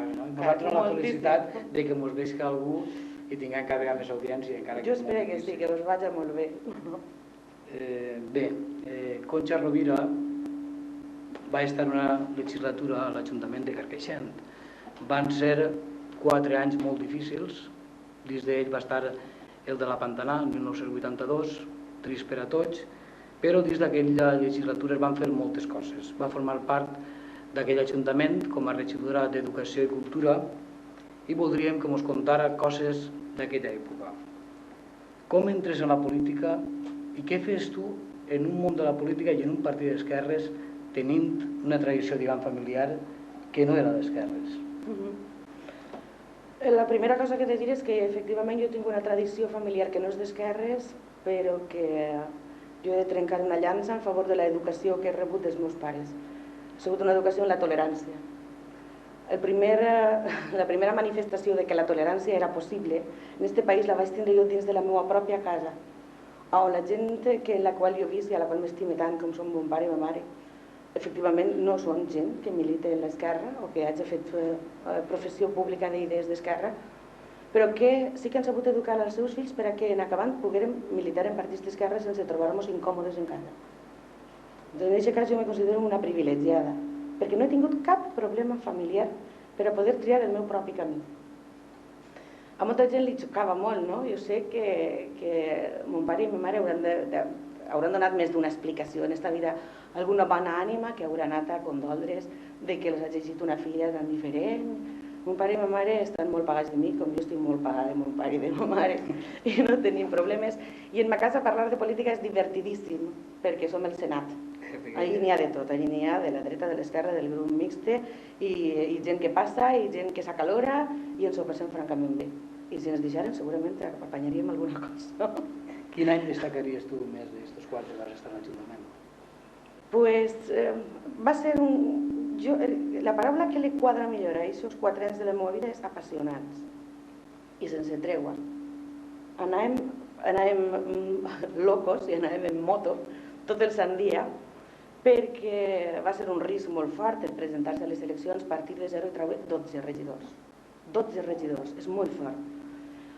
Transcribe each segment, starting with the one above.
amable, no? Nosaltres la felicitat de que ens veig algú i tinguem cada vegada més audiència. Jo espero que sí, que us vagi molt bé. Bé, Concha Rovira va estar una legislatura a l'Ajuntament de Carcaixent. Van ser 4 anys molt difícils. Dins d'ell va estar el de la Pantanà, el 1982, trist per a tots, però dins d'aquella legislatura es van fer moltes coses. Va formar part d'aquell Ajuntament com a regidora d'Educació i Cultura i voldríem que ens contara coses d'aquella època. Com entres en la política i què fes tu en un món de la política i en un partit d'esquerres tenint una tradició, diguem, familiar que no era d'esquerres? La primera cosa que he de dir és que efectivament jo tinc una tradició familiar que no és d'esquerres, però que jo he de trencar una llança en favor de l'educació que he rebut dels meus pares. Ha sigut una educació en la tolerància. La primera manifestació de que la tolerància era possible en aquest país la vaig tindre jo dins de la meva pròpia casa, on la gent en la qual jo visc i a la qual m'estime tant, com són mon pare i ma mare, efectivament no són gent que milita en l'esquerra o que hagi fet professió pública d'idees d'esquerra, però que sí que han sabut educar els seus fills perquè en acabant poguérem militar en partits d'esquerra sense trobar-nos incòmodes en casa. En aquest cas jo me considero una privilegiada, perquè no he tingut cap problema familiar per a poder triar el meu propi camí. A molta gent li xocava molt, no? Jo sé que mon pare i ma mare hauran donat més d'una explicació en aquesta vida, alguna bona ànima que haurà anat a condoldre's de que els ha llegit una filla tan diferent. Mon pare i ma mare estan molt pagats de mi, com jo estic molt pagada de mon pare i de ma mare, i no tenim problemes. I en ma casa parlar de política és divertidíssim, perquè som el Senat. Allí n'hi ha de tot, allí n'hi ha de la dreta, de l'esquerra, del grup mixte, i gent que passa, i gent que s'acalora, i ens ho passem francament bé. I si ens deixaren segurament apanyaríem alguna cosa. Quin any destacaries tu més d'aquests 4 que vas estar a l'Ajuntament? Pues va ser la paraula que li quadra millor a aquests 4 anys de la meva vida és apassionants i sense tregua. Anàvem locos i anàvem en moto tot el sant dia perquè va ser un risc molt fort el presentar-se a les eleccions, partir de 0 i treure 12 regidors. 12 regidors, és molt fort.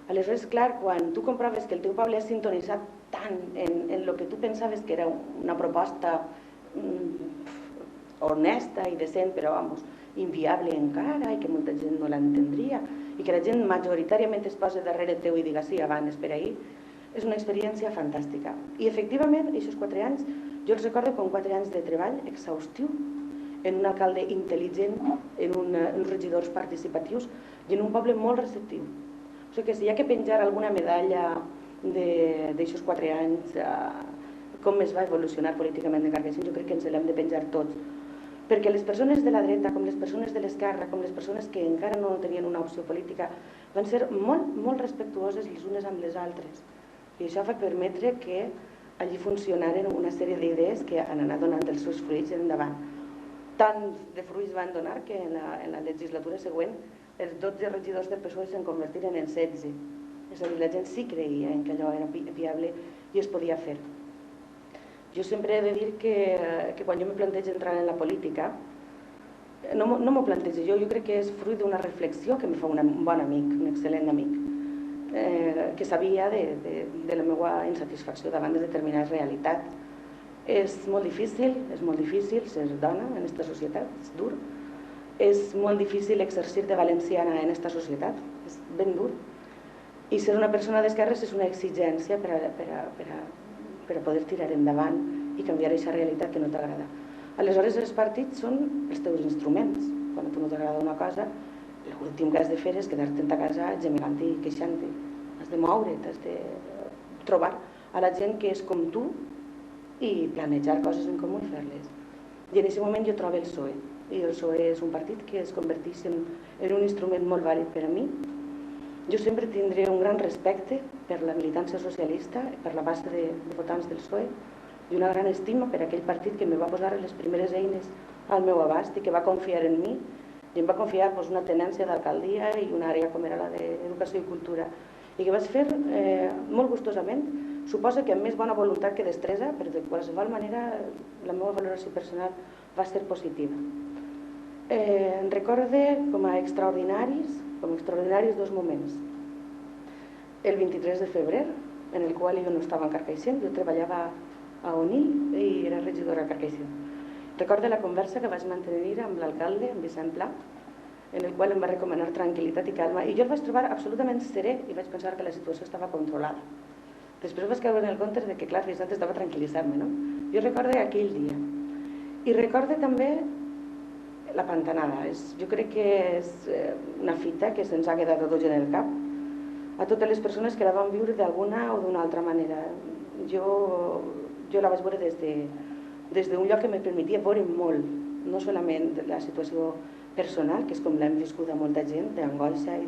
Aleshores, clar, quan tu comproves que el teu poble ha sintonitzat tant en el que tu pensaves que era una proposta honesta i decent, però inviable encara, i que molta gent no l'entendria, i que la gent majoritàriament es posa darrere teu i diga sí, abans, per ahir, és una experiència fantàstica. I efectivament, aquests 4 anys, jo els recordo com 4 anys de treball exhaustiu, en un alcalde intel·ligent, en uns regidors participatius i en un poble molt receptiu. O sigui que si hi ha que penjar alguna medalla d'aquests 4 anys, com es va evolucionar políticament en Carcaixent, jo crec que ens l'hem de penjar tots. Perquè les persones de la dreta, com les persones de l'esquerra, com les persones que encara no tenien una opció política, van ser molt, molt respectuoses les unes amb les altres. I això va permetre que allí funcionaren una sèrie d'idees que han anat donant els seus fruits endavant. Tant de fruits van donar que en la legislatura següent els 12 regidors del PSOE se'n convertiren en 16. És a dir, la gent sí creia en que allò era viable i es podia fer. Jo sempre he de dir que quan jo me plantejo entrar en la política, no m'ho plantejo jo crec que és fruit d'una reflexió que em fa un bon amic, un excel·lent amic, que sabia de la meva insatisfacció davant de determinades realitats. És molt difícil ser dona en aquesta societat, és dur. És molt difícil exercir-te valenciana en aquesta societat, és ben dur. I ser una persona d'esquerres és una exigència per a poder tirar endavant i canviar aquesta realitat que no t'agrada. Aleshores, els partits són els teus instruments. Quan a tu no t'agrada una cosa, l'últim que has de fer és quedar-te a casa gemegant i queixant-te. Has de moure't, has de trobar a la gent que és com tu i planejar coses en comú i fer-les. I en aquest moment jo trobo el PSOE. I el PSOE és un partit que es converteix en un instrument molt vàlid per a mi. Jo sempre tindré un gran respecte per la militància socialista, per la base de votants del PSOE, i una gran estima per aquell partit que em va posar les primeres eines al meu abast i que va confiar en mi, i em va confiar una tenència d'alcaldia i una àrea com era la d'Educació i Cultura, i que vaig fer molt gustosament. Suposa que amb més bona voluntat que destresa, però de qualsevol manera la meva valoració personal va ser positiva. Recorde com a extraordinaris dos moments. El 23 de febrer, en el qual jo no estava en Carcaixent, jo treballava a Onil i era regidora a Carcaixent. Recorde la conversa que vaig mantenir amb l'alcalde, amb Vicent Pla, en el qual em va recomanar tranquil·litat i calma, i jo el vaig trobar absolutament serè i vaig pensar que la situació estava controlada. Després vaig caure en el compte de que, clar, Vicent estava tranquil·litzant-me, no? Jo recorde aquell dia. I recorde també la pantanada. Jo crec que és una fita que se'ns ha quedat a tots en el cap, a totes les persones que la van viure d'alguna o d'una altra manera. Jo la vaig veure des d'un lloc que me permetia veure molt, no solament la situació personal, que és com l'hem viscut a molta gent, d'angoixa i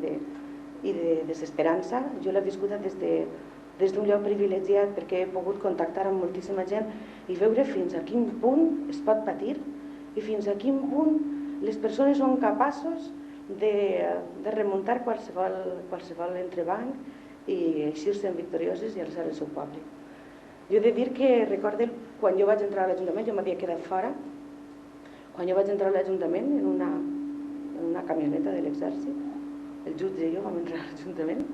de desesperança. Jo l'he viscuda des d'un lloc privilegiat perquè he pogut contactar amb moltíssima gent i veure fins a quin punt es pot patir i fins a quin punt les persones són capaços de remuntar qualsevol entrebanc i eixir-se'n victorioses i alçar el seu poble. Jo he de dir que recordo quan jo vaig entrar a l'Ajuntament, jo m'havia quedat fora, quan jo vaig entrar a l'Ajuntament en una camioneta de l'exèrcit, el jutge i jo vam entrar a l'Ajuntament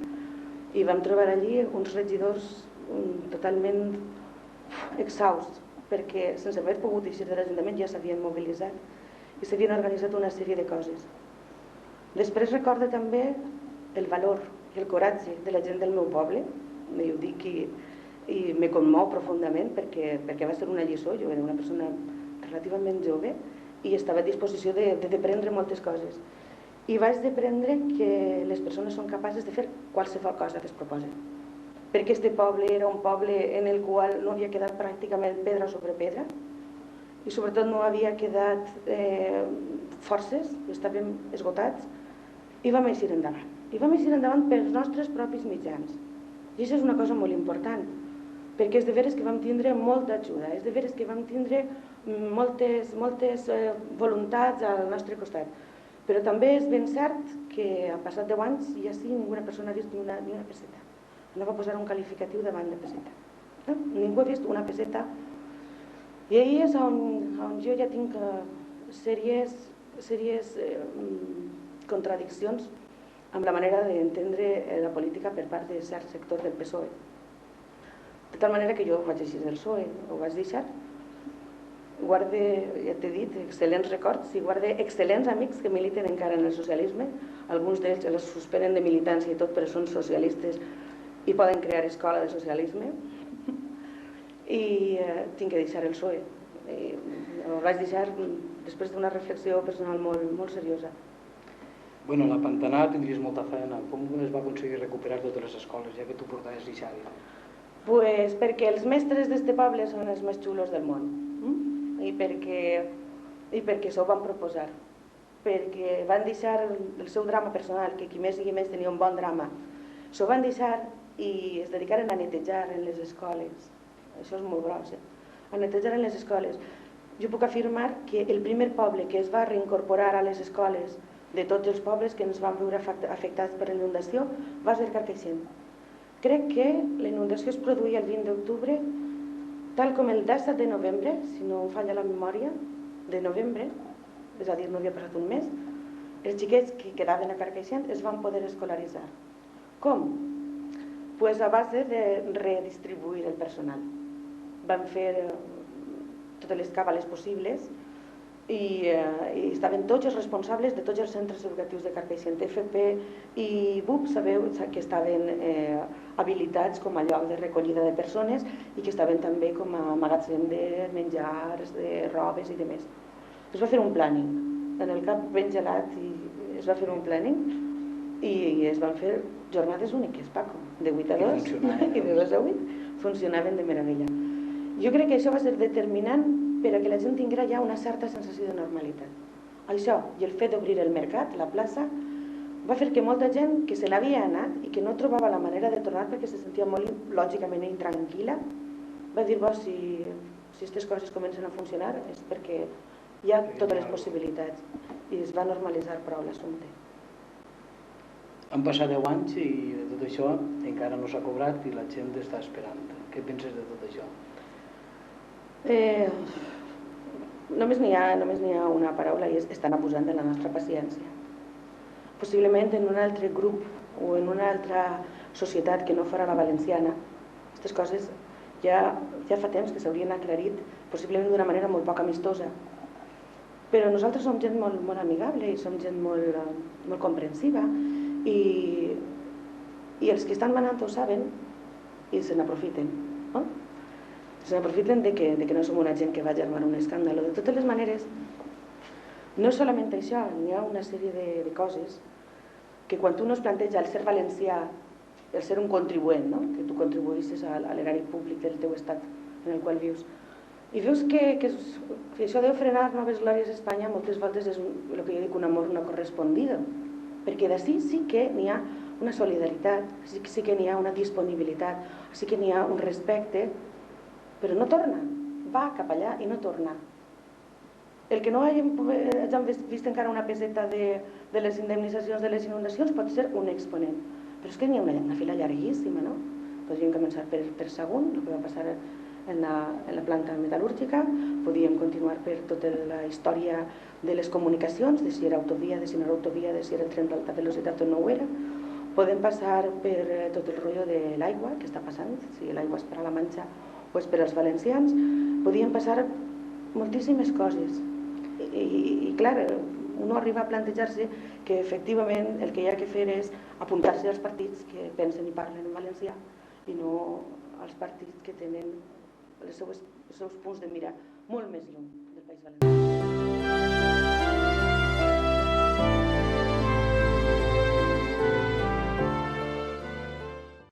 i vam trobar allí uns regidors totalment exhausts perquè sense haver pogut eixir de l'Ajuntament ja s'havien mobilitzat i s'havien organitzat una sèrie de coses. Després recordo també el valor i el coratge de la gent del meu poble, ho dic i me commou profundament perquè va ser una lliçó. Jo era una persona relativament jove i estava a disposició d'aprendre moltes coses. I vaig d'aprendre que les persones són capaces de fer qualsevol cosa que es proposen. Perquè este poble era un poble en el qual no havia quedat pràcticament pedra sobre pedra i sobretot no havia quedat forces, estàvem esgotats i vam eixir endavant. I vam eixir endavant pels nostres propis mitjans. I això és una cosa molt important, perquè és de veres que vam tindre molta ajuda, és de veres que vam tindre moltes voluntats al nostre costat. Però també és ben cert que han passat 10 anys i així ninguna persona ha vist ni una peseta. No va posar un qualificatiu davant de peseta. No? Ningú ha vist una peseta. I ahí és on jo ja tinc sèries contradiccions amb la manera d'entendre la política per part de cert sector del PSOE. De tal manera que jo vaig eixir del PSOE, ho vaig deixar. Guarde, ja t'he dit, excel·lents records i guarde excel·lents amics que militen encara en el socialisme. Alguns d'ells els suspenen de militància i tot, però són socialistes i poden crear escola de socialisme. I tinc que deixar el PSOE. Ho vaig deixar després d'una reflexió personal molt seriosa. Bueno, la pantanada tindries molta feina. Com es va aconseguir recuperar totes les escoles, ja que tu portaves deixar-hi? Pues perquè els mestres d'este poble són els més xulos del món. I perquè s'ho van proposar. Perquè van deixar el seu drama personal, que qui més sigui més tenia un bon drama. S'ho van deixar i es dedicaren a netejar en les escoles. Això és molt gros, a netejar en les escoles. Jo puc afirmar que el primer poble que es va reincorporar a les escoles de tots els pobles que ens van veure afectats per la inundació va ser Carcaixent. Crec que la inundació es produïa el 20 d'octubre, tal com el 17 de novembre, si no em falla la memòria, de novembre, és a dir, no havia passat un mes, els xiquets que quedaven a Carcaixent es van poder escolaritzar. Com? Pues a base de redistribuir el personal. Van fer totes les càbales possibles i estaven tots els responsables de tots els centres educatius de Carcaixent. FP i BUP sabeu que estaven habilitats com a lloc de recollida de persones i que estaven també com a magatzem de menjars, de robes i demés. Es va fer un planning, en el cap ben gelat, i es va fer un planning i es van fer jornades úniques, Paco, de 8 a 2 i de 2 a 8, funcionaven de meravella. Jo crec que això va ser determinant perquè la gent tinguera ja una certa sensació de normalitat. Això i el fet d'obrir el mercat, la plaça, va fer que molta gent que se n'havia anat i que no trobava la manera de tornar perquè se sentia molt, lògicament, intranquil·la, va dir, si aquestes coses comencen a funcionar és perquè hi ha totes les possibilitats i es va normalitzar prou l'assumpte. Han passat 10 anys i de tot això encara no s'ha cobrat i la gent està esperant. Què penses de tot això? només n'hi ha una paraula i és estan abusant de la nostra paciència. Possiblement en un altre grup o en una altra societat que no fora la valenciana, aquestes coses ja fa temps que s'haurien aclarit, possiblement d'una manera molt poc amistosa. Però nosaltres som gent molt amigable i som gent molt comprensiva i els que estan manant ho saben i se n'aprofiten. Se n'aprofiten de que no som una gent que va germar un escàndol. De totes les maneres, no és solament això, n'hi ha una sèrie de coses que quan tu no es planteja el ser valencià, el ser un contribuent, que tu contribuïssis a l'erari públic del teu estat en el qual vius, i veus que això de frenar noves glòries a Espanya moltes voltes és el que jo dic un amor no correspondido, perquè d'ací sí que n'hi ha una solidaritat, sí que n'hi ha una disponibilitat, sí que n'hi ha un respecte, però no torna, va cap allà i no torna. El que no hàgim vist encara una peseta de les indemnitzacions de les inundacions pot ser un exponent, però és que n'hi ha una fila llarguíssima, no? Podríem començar per Sagunt, el que va passar en la planta metal·lúrgica, podíem continuar per tota la història de les comunicacions, de si era autovia, de si no era autovia, de si era el tren d'alta velocitat o no ho era. Podem passar per tot el rotllo de l'aigua que està passant, si l'aigua és per a la Manxa o és per als valencians. Podíem passar moltíssimes coses. I clar, uno arriba a plantejar-se que efectivament el que hi ha que fer és apuntar-se als partits que pensen i parlen en valencià i no als partits que tenen els seus punts de mira molt més lluny del País Valencià.